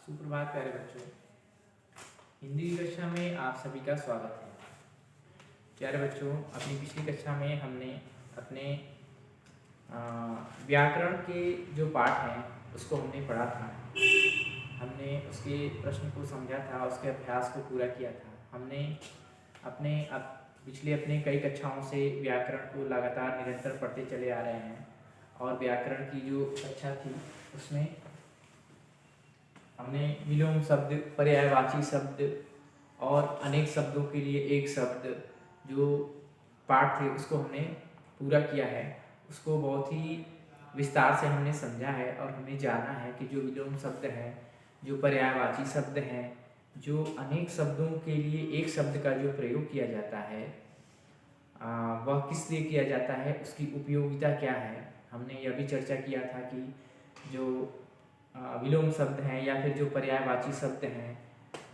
सुप्रभात प्यारे बच्चों। हिंदी की कक्षा में आप सभी का स्वागत है। प्यारे बच्चों, अपनी पिछली कक्षा में हमने अपने व्याकरण के जो पाठ हैं उसको हमने पढ़ा था। हमने उसके प्रश्न को समझा था, उसके अभ्यास को पूरा किया था। हमने पिछले कई कक्षाओं से व्याकरण को लगातार निरंतर पढ़ते चले आ रहे हैं और व्याकरण की जो कक्षा थी उसमें हमने विलोम शब्द, पर्यायवाची शब्द और अनेक शब्दों के लिए एक शब्द जो पाठ थे उसको हमने पूरा किया है। उसको बहुत ही विस्तार से हमने समझा है और हमने जाना है कि जो विलोम शब्द हैं, जो पर्यायवाची शब्द हैं, जो अनेक शब्दों के लिए एक शब्द का जो प्रयोग किया जाता है वह किस लिए किया जाता है, उसकी उपयोगिता क्या है। हमने यह भी चर्चा किया था कि जो विलोम शब्द हैं या फिर जो पर्यायवाची शब्द हैं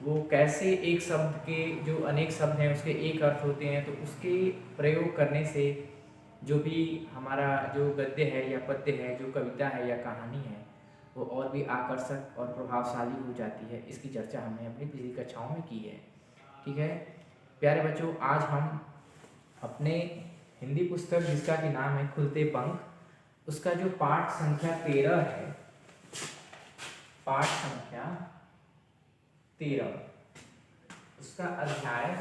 वो कैसे एक शब्द के जो अनेक शब्द हैं उसके एक अर्थ होते हैं, तो उसके प्रयोग करने से जो भी हमारा जो गद्य है या पद्य है, जो कविता है या कहानी है, वो और भी आकर्षक और प्रभावशाली हो जाती है। इसकी चर्चा हमने अपनी पिछली कक्षाओं में की है। ठीक है प्यारे बच्चों, आज हम अपने हिंदी पुस्तक जिसका कि नाम है खुलते पंख, उसका जो पाठ संख्या 13 है, पाठ संख्या 13, उसका अध्याय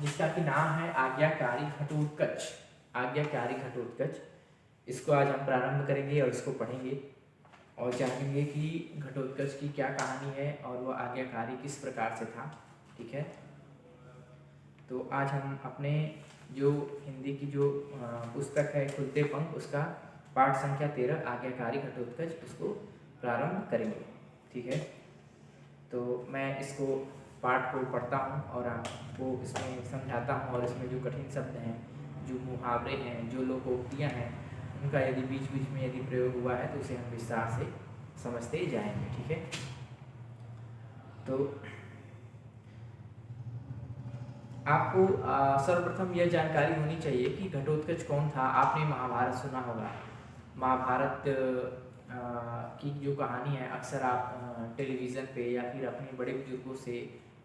जिसका कि नाम है आज्ञाकारी घटोत्कच। आज्ञाकारी घटोत्कच, इसको आज हम प्रारंभ करेंगे और इसको पढ़ेंगे और जानेंगे कि घटोत्कच की क्या कहानी है और वह आज्ञाकारी किस प्रकार से था। ठीक है, तो आज हम अपने जो हिंदी की जो पुस्तक है खुलते पंख, उसका पाठ संख्या 13 आज्ञाकारी घटोत्कच, उसको प्रारंभ करेंगे। ठीक है, तो मैं इसको पाठ को पढ़ता हूँ और आपको इसमें समझाता हूँ और इसमें जो कठिन शब्द हैं, जो मुहावरे हैं, जो लोकोक्तियाँ हैं, उनका यदि बीच बीच में यदि प्रयोग हुआ है तो उसे हम विस्तार से समझते जाएंगे। ठीक है, तो आपको सर्वप्रथम यह जानकारी होनी चाहिए कि घटोत्कच कौन था। आपने महाभारत सुना होगा। महाभारत की जो कहानी है अक्सर आप टेलीविज़न पे या फिर अपने बड़े बुजुर्गों से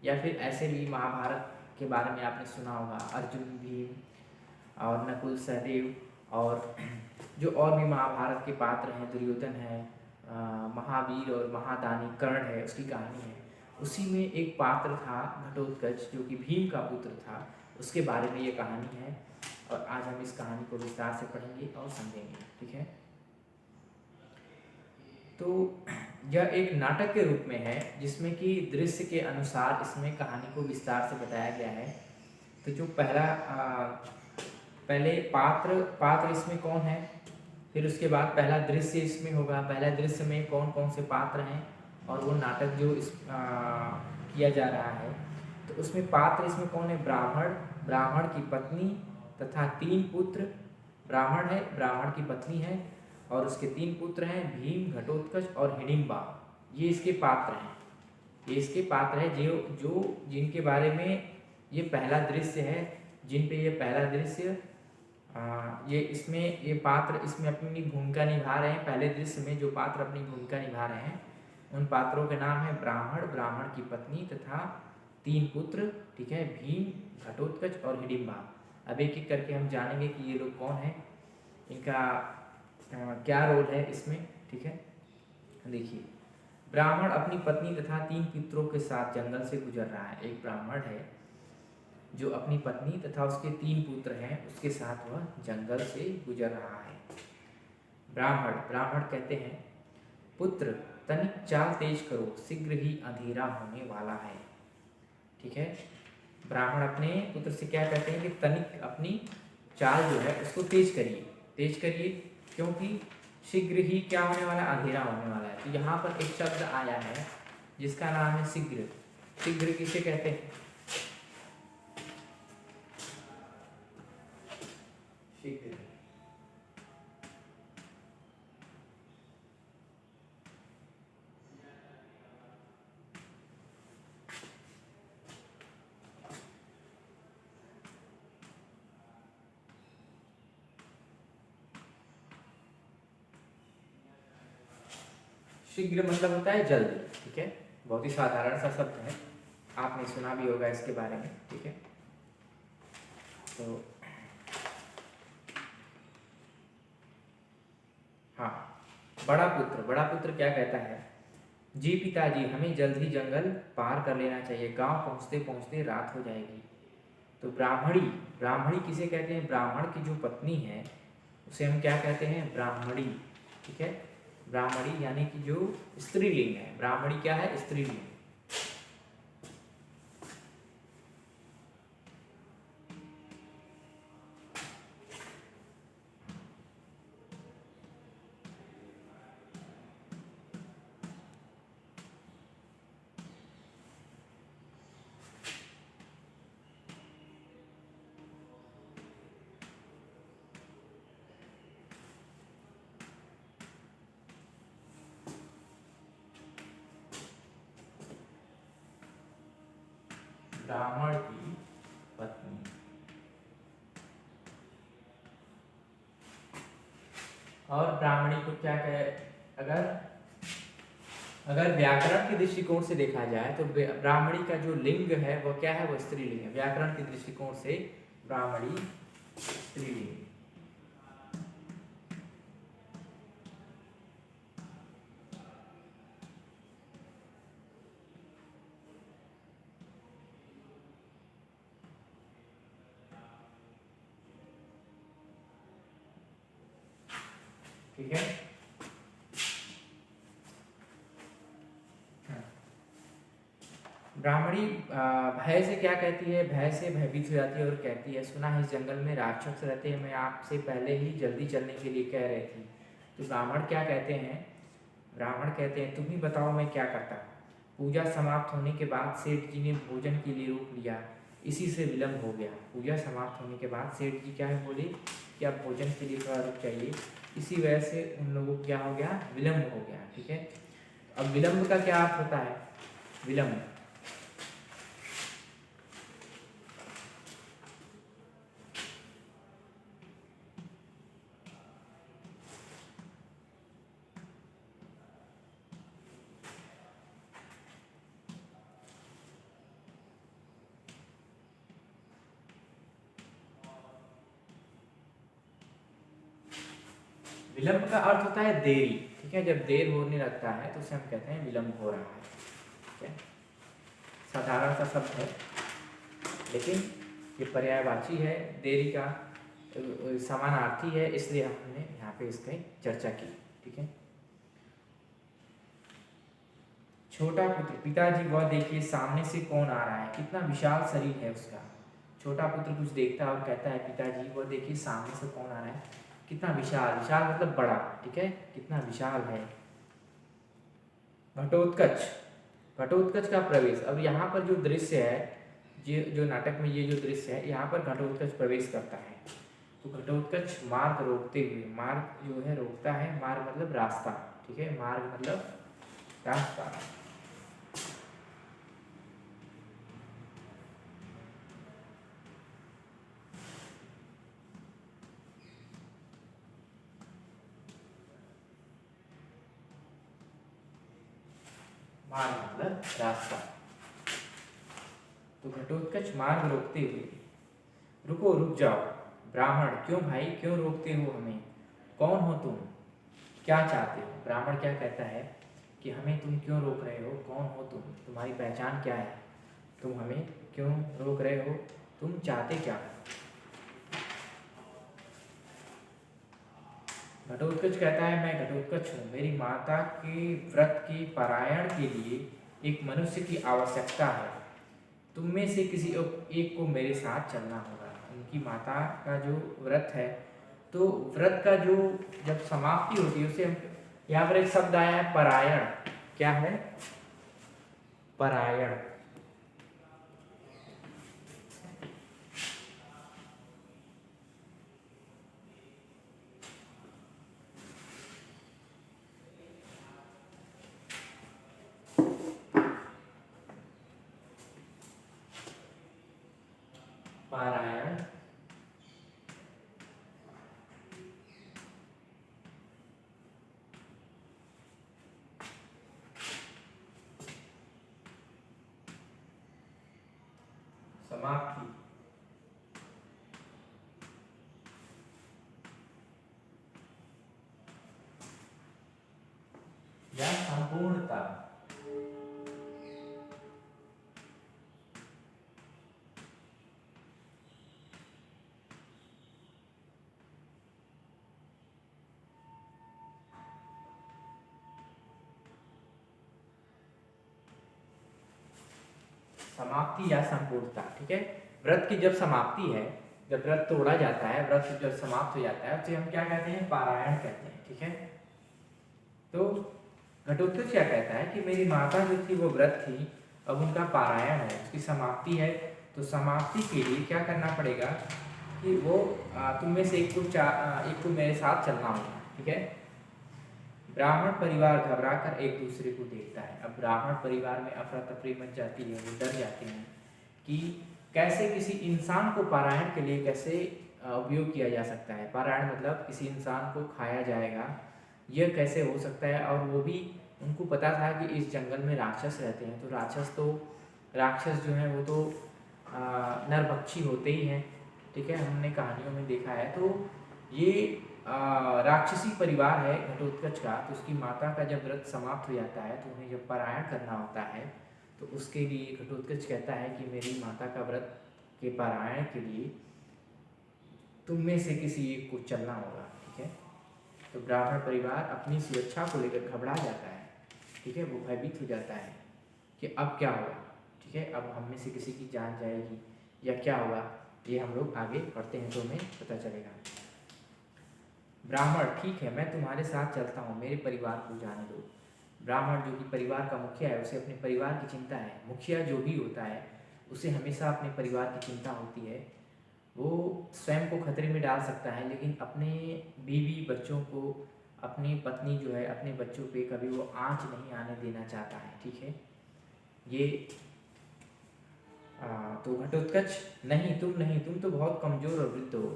या फिर ऐसे भी महाभारत के बारे में आपने सुना होगा। अर्जुन, भीम और नकुल, सहदेव और जो और भी महाभारत के पात्र हैं, दुर्योधन है, महावीर और महादानी कर्ण है, उसकी कहानी है। उसी में एक पात्र था घटोत्कच जो कि भीम का पुत्र था, उसके बारे में ये कहानी है और आज हम इस कहानी को विस्तार से पढ़ेंगे और समझेंगे। ठीक है, तो यह एक नाटक के रूप में है जिसमें कि दृश्य के अनुसार इसमें कहानी को विस्तार से बताया गया है। तो जो पहले पात्र इसमें कौन है, फिर उसके बाद पहला दृश्य इसमें होगा। पहला दृश्य में कौन कौन से पात्र हैं और वो नाटक जो किया जा रहा है, तो उसमें पात्र इसमें कौन है। ब्राह्मण की पत्नी तथा 3 पुत्र। ब्राह्मण है, ब्राह्मण की पत्नी है और उसके 3 पुत्र हैं, भीम, घटोत्कच और हिडिंबा। ये इसके पात्र हैं। ये इसके पात्र है जो जिनके बारे में ये पहला दृश्य है, जिन पे ये पहला दृश्य ये पात्र इसमें अपनी भूमिका निभा रहे हैं। पहले दृश्य में जो पात्र अपनी भूमिका निभा रहे हैं उन पात्रों के नाम है ब्राह्मण की पत्नी तथा 3 पुत्र। ठीक है, भीम, घटोत्कच और हिडिंबा। अब एक एक करके हम जानेंगे कि ये लोग कौन हैं, इनका क्या रोल है इसमें। ठीक है, देखिए, ब्राह्मण अपनी पत्नी तथा 3 पुत्रों के साथ जंगल से गुजर रहा है। एक ब्राह्मण है जो अपनी पत्नी तथा उसके 3 पुत्र हैं, उसके साथ वह जंगल से गुजर रहा है। ब्राह्मण कहते हैं, पुत्र तनिक चाल तेज करो, शीघ्र ही अंधेरा होने वाला है। ठीक है, ब्राह्मण अपने पुत्र से क्या कहते हैं कि तनिक अपनी चाल जो है उसको तेज करिए, क्योंकि शीघ्र ही क्या होने वाला, अंधेरा होने वाला है। तो यहाँ पर एक शब्द आया है जिसका नाम है शीघ्र। शीघ्र किसे कहते हैं, शीघ्र। शीघ्र मतलब होता है जल्द, ठीक है, बहुत ही साधारण सा शब्द है, आपने सुना भी होगा इसके बारे में, ठीक है। तो हाँ, बड़ा पुत्र क्या कहता है, जी पिताजी हमें जल्द ही जंगल पार कर लेना चाहिए, गांव पहुंचते पहुंचते रात हो जाएगी। तो ब्राह्मणी किसे कहते हैं, ब्राह्मण की जो पत्नी है उसे हम क्या कहते हैं, ब्राह्मणी, ठीक है। ब्राह्मणी यानी कि जो स्त्रीलिंग है, ब्राह्मणी क्या है, स्त्रीलिंग। ब्राह्मण की पत्नी, और ब्राह्मणी को क्या कहे, अगर व्याकरण के दृष्टिकोण से देखा जाए तो ब्राह्मणी का जो लिंग है वो क्या है, वो स्त्रीलिंग है। व्याकरण के दृष्टिकोण से ब्राह्मणी स्त्रीलिंग। ठीक है, ब्राह्मणी भय से क्या कहती है, भय से भयभीत हो जाती है और कहती है, सुना है इस जंगल में राक्षस रहते हैं, मैं आपसे पहले ही जल्दी चलने के लिए कह रही थी। तो ब्राह्मण क्या कहते हैं, ब्राह्मण कहते हैं, तुम ही बताओ मैं क्या करता। पूजा समाप्त होने के बाद सेठ जी ने भोजन के लिए रोक लिया, इसी से विलम्ब हो गया। पूजा समाप्त होने के बाद सेठ जी क्या है, बोले कि आप भोजन के लिए थोड़ा रुक जाइए, इसी वजह से उन लोगों को क्या हो गया, विलम्ब हो गया, ठीक है। अब विलम्ब का क्या अर्थ होता है, विलम्ब, विलंब का अर्थ होता है देरी, ठीक है। जब देर होने लगता है तो उसे हम कहते हैं विलंब हो रहा है, ठीक है। साधारण सा शब्द है, लेकिन ये पर्यायवाची है, देरी का समानार्थी है, इसलिए हमने यहाँ पे इसकी चर्चा की, ठीक है। छोटा पुत्र, पिताजी वह देखिए सामने से कौन आ रहा है, कितना विशाल शरीर है उसका। छोटा पुत्र कुछ देखता है और कहता है, पिताजी वह देखिए सामने से कौन आ रहा है, कितना विशाल, विशाल मतलब बड़ा, ठीक है, कितना विशाल है। घटोत्कच, घटोत्कच का प्रवेश, अब यहाँ पर जो दृश्य है, जो नाटक में ये जो दृश्य है, यहाँ पर घटोत्कच प्रवेश करता है। तो घटोत्कच मार्ग रोकते हुए, मार्ग जो है रोकता है, मार्ग मतलब रास्ता, ठीक है, मार्ग मतलब रास्ता। मार्ग मतलब रास्ता। तो घटोत्कच मार्ग रोकते हुए, रुको रुक जाओ। ब्राह्मण, क्यों भाई, क्यों रोकते हो हमें, कौन हो तुम, क्या चाहते हो। ब्राह्मण क्या कहता है कि हमें तुम क्यों रोक रहे हो, कौन हो तुम, तुम्हारी पहचान क्या है, तुम हमें क्यों रोक रहे हो, तुम चाहते क्या हो। घटोत्कच कहता है, मैं घटोत्कच हूँ, मेरी माता के व्रत के पारायण के लिए एक मनुष्य की आवश्यकता है, तुम में से किसी एक को मेरे साथ चलना होगा। उनकी माता का जो व्रत है, तो व्रत का जो जब समाप्ति होती है उसे हम, यहाँ पर एक शब्द आया है परायण, क्या है, परायण। पारायण समाप्ति या संपूर्णता। समाप्ति या संपूर्णता, ठीक है। व्रत की जब समाप्ति है, जब व्रत तोड़ा जाता है, व्रत जब समाप्त हो जाता है, उसे हम क्या कहते हैं? पारायण कहते हैं, ठीक है। तो घटोत्कच क्या कहता है कि मेरी माता जो थी वो व्रत थी, अब उनका पारायण है, उसकी समाप्ति है, तो समाप्ति के लिए क्या करना पड़ेगा कि वो तुम में से एक को मेरे साथ चलना होगा, ठीक है। ब्राह्मण परिवार घबरा कर एक दूसरे को देखता है। अब ब्राह्मण परिवार में अफरा तफरी मच जाती है, वो डर जाते हैं कि कैसे किसी इंसान को पारायण के लिए कैसे उपयोग किया जा सकता है। पारायण मतलब किसी इंसान को खाया जाएगा, यह कैसे हो सकता है। और वो भी उनको पता था कि इस जंगल में राक्षस रहते हैं, तो राक्षस जो हैं वो तो नरभक्षी होते ही हैं, ठीक है, हमने कहानियों में देखा है। तो ये राक्षसी परिवार है घटोत्कच का। तो उसकी माता का जब व्रत समाप्त हो जाता है तो उन्हें जब पारायण करना होता है, तो उसके लिए घटोत्कच कहता है कि मेरी माता का व्रत के पारायण के लिए तुम में से किसी एक को चलना होगा, ठीक है। तो ब्राह्मण परिवार अपनी सुरक्षा को लेकर घबरा जाता है, ठीक है, वो भयभीत हो जाता है कि अब क्या होगा, ठीक है, अब हम में से किसी की जान जाएगी या क्या होगा। ये हम लोग आगे पढ़ते हैं तो हमें पता चलेगा। ब्राह्मण, ठीक है, मैं तुम्हारे साथ चलता हूँ, मेरे परिवार को जाने दो। ब्राह्मण जो कि परिवार का मुखिया है, उसे अपने परिवार की चिंता है। मुखिया जो भी होता है उसे हमेशा अपने परिवार की चिंता होती है। वो स्वयं को खतरे में डाल सकता है, लेकिन अपने बीवी बच्चों को, अपनी पत्नी जो है, अपने बच्चों पे कभी वो आँच नहीं आने देना चाहता है, ठीक है। ये तो घटोत्कच, नहीं तुम तो बहुत कमज़ोर और वृद्ध हो।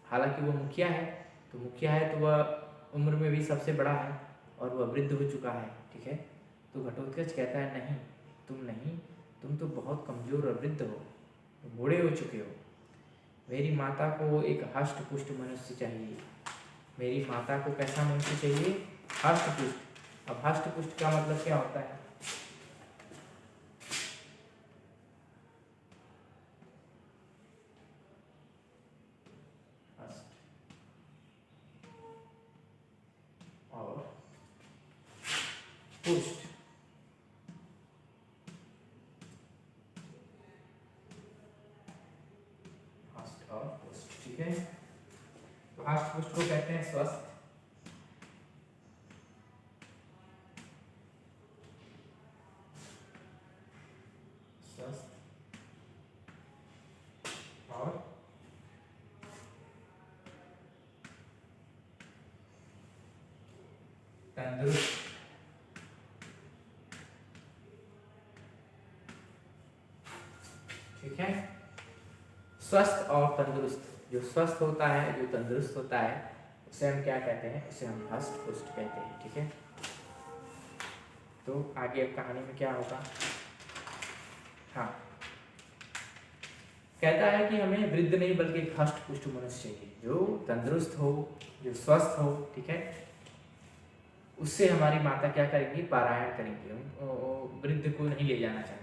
हालांकि वो मुखिया है, तो मुखिया है तो वह उम्र में भी सबसे बड़ा है और वह वृद्ध हो चुका है, ठीक है। तो घटोत्कच कहता है नहीं, तुम तो बहुत कमज़ोर और वृद्ध हो, बूढ़े हो चुके हो। मेरी माता को एक हष्ट पुष्ट मनुष्य चाहिए। मेरी माता को कैसा मनुष्य चाहिए? हष्ट पुष्ट। अब हष्ट पुष्ट का मतलब क्या होता है? और पुष्ट, हष्ट और पुष्ट, ठीक है। तो हष्ट पुष्ट को कहते हैं स्वस्थ, और तंदुरुस्त। ठीक है, स्वस्थ और तंदुरुस्त। जो स्वस्थ होता है, जो तंदुरुस्त होता है, उसे हम क्या कहते हैं? उसे हम हष्ट पुष्ट कहते हैं, ठीक है। तो आगे अब कहानी में क्या होगा? हाँ, कहता है कि हमें वृद्ध नहीं बल्कि एक हष्ट पुष्ट मनुष्य चाहिए, जो तंदुरुस्त हो, जो स्वस्थ हो, ठीक है। उससे हमारी माता क्या करेंगी? पारायण करेंगी। वृद्ध को नहीं ले जाना चाहता।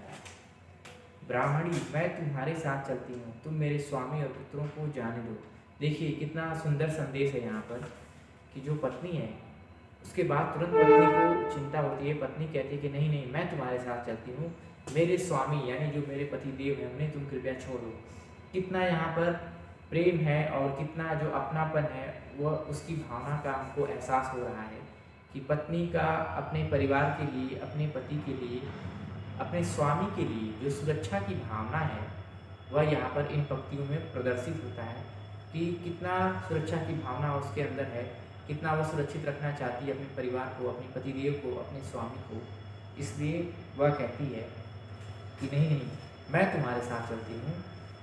ब्राह्मणी, मैं तुम्हारे साथ चलती हूँ, तुम मेरे स्वामी और पुत्रों को जाने दो। देखिए कितना सुंदर संदेश है यहाँ पर कि जो पत्नी है उसके बाद तुरंत पत्नी को चिंता होती है। पत्नी कहती है कि नहीं, मैं तुम्हारे साथ चलती हूँ, मेरे स्वामी यानी जो मेरे पति देव हैं उन्हें तुम कृपया छोड़ो। कितना यहाँ पर प्रेम है और कितना जो अपनापन है वह उसकी भावना का हमको एहसास हो रहा है कि पत्नी का अपने परिवार के लिए, अपने पति के लिए, अपने स्वामी के लिए जो सुरक्षा की भावना है वह यहाँ पर इन पंक्तियों में प्रदर्शित होता है कि कितना सुरक्षा की भावना उसके अंदर है, कितना वह सुरक्षित रखना चाहती है अपने परिवार को, अपने पतिदेव को, अपने स्वामी को। इसलिए वह कहती है कि नहीं, मैं तुम्हारे साथ चलती हूँ,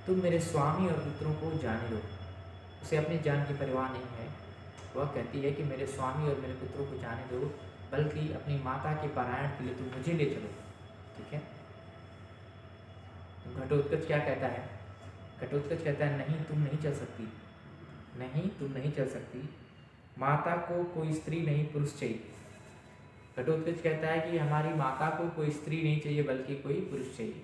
तुम मेरे स्वामी और पुत्रों को जाने दो। उसे अपनी जान की परवाह नहीं है। वह कहती है कि मेरे स्वामी और मेरे पुत्रों को जाने दो, बल्कि अपनी माता के पारायण के लिए तुम मुझे ले चलो, ठीक है। तो घटोत्कच क्या कहता है घटोत्कच कहता है नहीं तुम नहीं चल सकती, नहीं तुम नहीं चल सकती, माता को कोई स्त्री नहीं पुरुष चाहिए। घटोत्कच कहता है कि हमारी माता को कोई स्त्री नहीं चाहिए बल्कि कोई पुरुष चाहिए।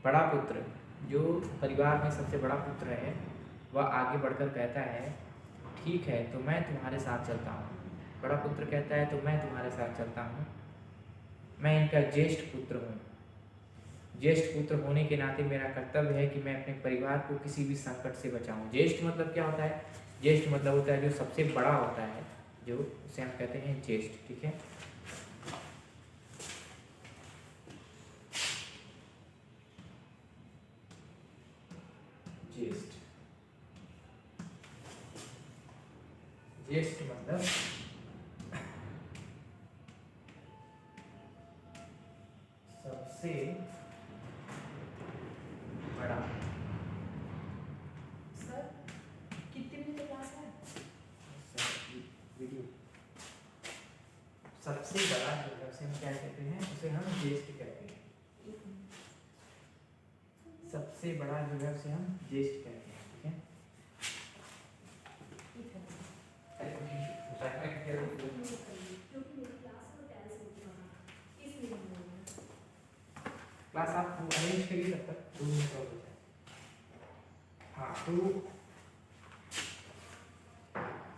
बड़ा पुत्र जो परिवार में सबसे बड़ा पुत्र है वह आगे बढ़कर कहता है ठीक है तो मैं तुम्हारे साथ चलता हूँ। बड़ा पुत्र कहता है तो मैं तुम्हारे साथ चलता हूँ, मैं इनका ज्येष्ठ पुत्र हूँ। ज्येष्ठ पुत्र होने के नाते मेरा कर्तव्य है कि मैं अपने परिवार को किसी भी संकट से बचाऊं। ज्येष्ठ मतलब क्या होता है? ज्येष्ठ मतलब होता है जो सबसे बड़ा होता है, जो उसे हम कहते हैं ज्येष्ठ। ठीक है, ज्येष्ठ, ज्येष्ठ मतलब सबसे बड़ा। सर कितने बजे क्लास है? वीडियो सबसे बड़ा जो है उसे हम क्या कहते हैं? उसे हम ज्येष्ठ कहते हैं। सबसे बड़ा जो है उसे हम ज्येष्ठ कहते हैं। ठीक है, क्लास आप अरेंज करिए तब तक 2 मिनट और हो जाए। हाँ तो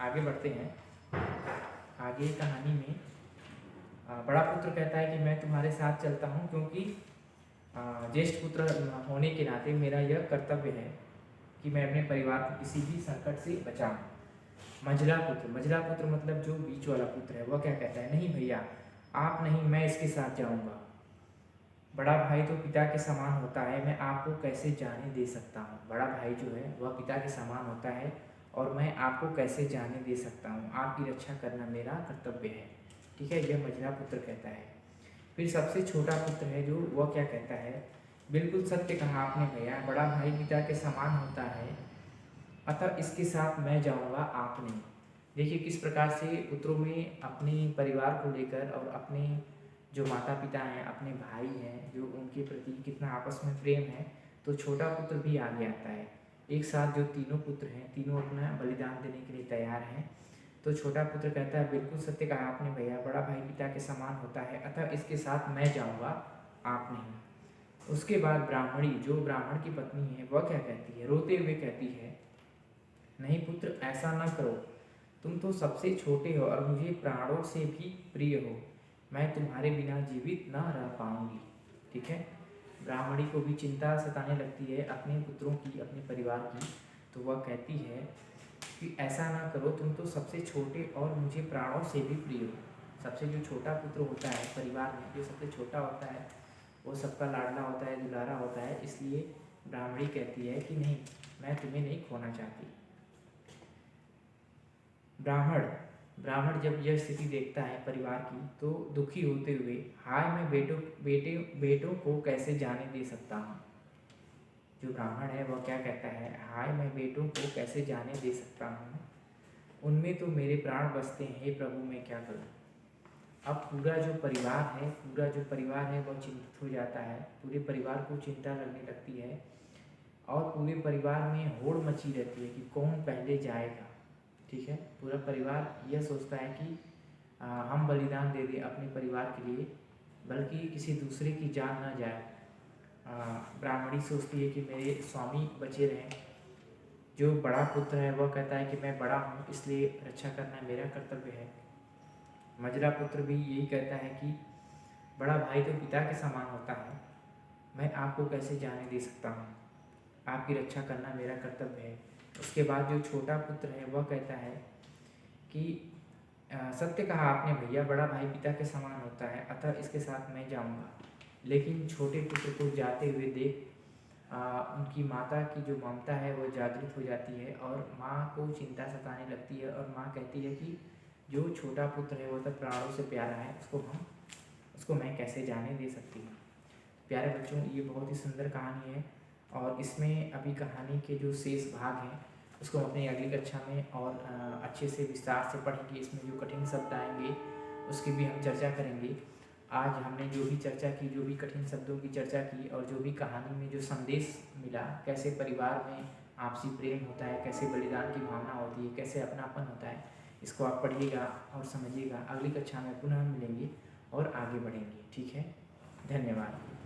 आगे बढ़ते हैं। आगे कहानी में बड़ा पुत्र कहता है कि मैं तुम्हारे साथ चलता हूँ क्योंकि ज्येष्ठ पुत्र होने के नाते मेरा यह कर्तव्य है कि मैं अपने परिवार को किसी भी संकट से बचाऊं। मंझला पुत्र, मंझला पुत्र मतलब जो बीच वाला पुत्र है वह क्या कहता है? नहीं भैया आप नहीं, मैं इसके साथ जाऊंगा। बड़ा भाई तो पिता के समान होता है, मैं आपको कैसे जाने दे सकता हूँ। बड़ा भाई जो है वह पिता के समान होता है और मैं आपको कैसे जाने दे सकता हूँ, आपकी रक्षा करना मेरा कर्तव्य है। ठीक है, यह मंझला पुत्र कहता है। फिर सबसे छोटा पुत्र है जो वह क्या कहता है? बिल्कुल सत्य कहा आपने भैया, बड़ा भाई पिता के समान होता है अतः इसके साथ मैं जाऊंगा, आप नहीं। देखिए किस प्रकार से पुत्रों में अपने परिवार को लेकर और अपने जो माता पिता हैं, अपने भाई हैं, जो उनके प्रति कितना आपस में प्रेम है, तो छोटा पुत्र भी आगे आता है। एक साथ जो तीनों पुत्र हैं, तीनों अपना बलिदान देने के लिए तैयार हैं। तो छोटा पुत्र कहता है बिल्कुल सत्य कहा आपने भैया, बड़ा भाई पिता के समान होता है अतः इसके साथ मैं जाऊंगा, आप नहीं। उसके बाद ब्राह्मणी, जो ब्राह्मण की पत्नी है, वह क्या कहती है? रोते हुए कहती है नहीं पुत्र ऐसा न करो, तुम तो सबसे छोटे हो और मुझे प्राणों से भी प्रिय हो, मैं तुम्हारे बिना जीवित न रह पाऊंगी। ठीक है, ब्राह्मणी को भी चिंता सताने लगती है अपने पुत्रों की, अपने परिवार की। तो वह कहती है कि ऐसा ना करो, तुम तो सबसे छोटे और मुझे प्राणों से भी प्रिय हो। सबसे जो छोटा पुत्र होता है परिवार में, जो सबसे छोटा होता है वो सबका लाडला होता है, दुलारा होता है, इसलिए ब्राह्मणी कहती है कि नहीं, मैं तुम्हें नहीं खोना चाहती। ब्राह्मण जब यह स्थिति देखता है परिवार की तो दुखी होते हुए, हाय मैं बेटों को कैसे जाने दे सकता हूँ। जो ब्राह्मण है वह क्या कहता है? हाय मैं बेटों को कैसे जाने दे सकता हूँ, उनमें तो मेरे प्राण बसते हैं, हे प्रभु मैं क्या करूँ। अब पूरा जो परिवार है वह चिंतित हो जाता है, पूरे परिवार को चिंता लगने लगती है और पूरे परिवार में होड़ मची रहती है कि कौन पहले जाएगा। ठीक है, पूरा परिवार यह सोचता है कि हम बलिदान दे दें अपने परिवार के लिए, बल्कि किसी दूसरे की जान ना जाए। ब्राह्मणी सोचती है कि मेरे स्वामी बचे रहें। जो बड़ा पुत्र है वह कहता है कि मैं बड़ा हूँ इसलिए रक्षा करना मेरा कर्तव्य है। मंझला पुत्र भी यही कहता है कि बड़ा भाई तो पिता के समान होता है, मैं आपको कैसे जाने दे सकता हूँ, आपकी रक्षा करना मेरा कर्तव्य है। उसके बाद जो छोटा पुत्र है वह कहता है कि सत्य कहा आपने भैया, बड़ा भाई पिता के समान होता है अतः इसके साथ मैं जाऊंगा। लेकिन छोटे पुत्र को जाते हुए देख उनकी माता की जो ममता है वह जागृत हो जाती है और माँ को चिंता सताने लगती है और माँ कहती है कि जो छोटा पुत्र है वह तो प्राणों से प्यारा है, उसको मैं कैसे जाने दे सकती हूँ। प्यारे बच्चों, ये बहुत ही सुंदर कहानी है और इसमें अभी कहानी के जो शेष भाग हैं उसको हम अपनी अगली कक्षा में और अच्छे से विस्तार से पढ़ेंगे। इसमें जो कठिन शब्द आएंगे उसकी भी हम चर्चा करेंगे आज हमने जो भी चर्चा की, जो भी कठिन शब्दों की चर्चा की और जो भी कहानी में जो संदेश मिला, कैसे परिवार में आपसी प्रेम होता है, कैसे बलिदान की भावना होती है, कैसे अपनापन होता है, इसको आप पढ़िएगा और समझिएगा। अगली कक्षा में पुनः मिलेंगे और आगे बढ़ेंगे। ठीक है, धन्यवाद।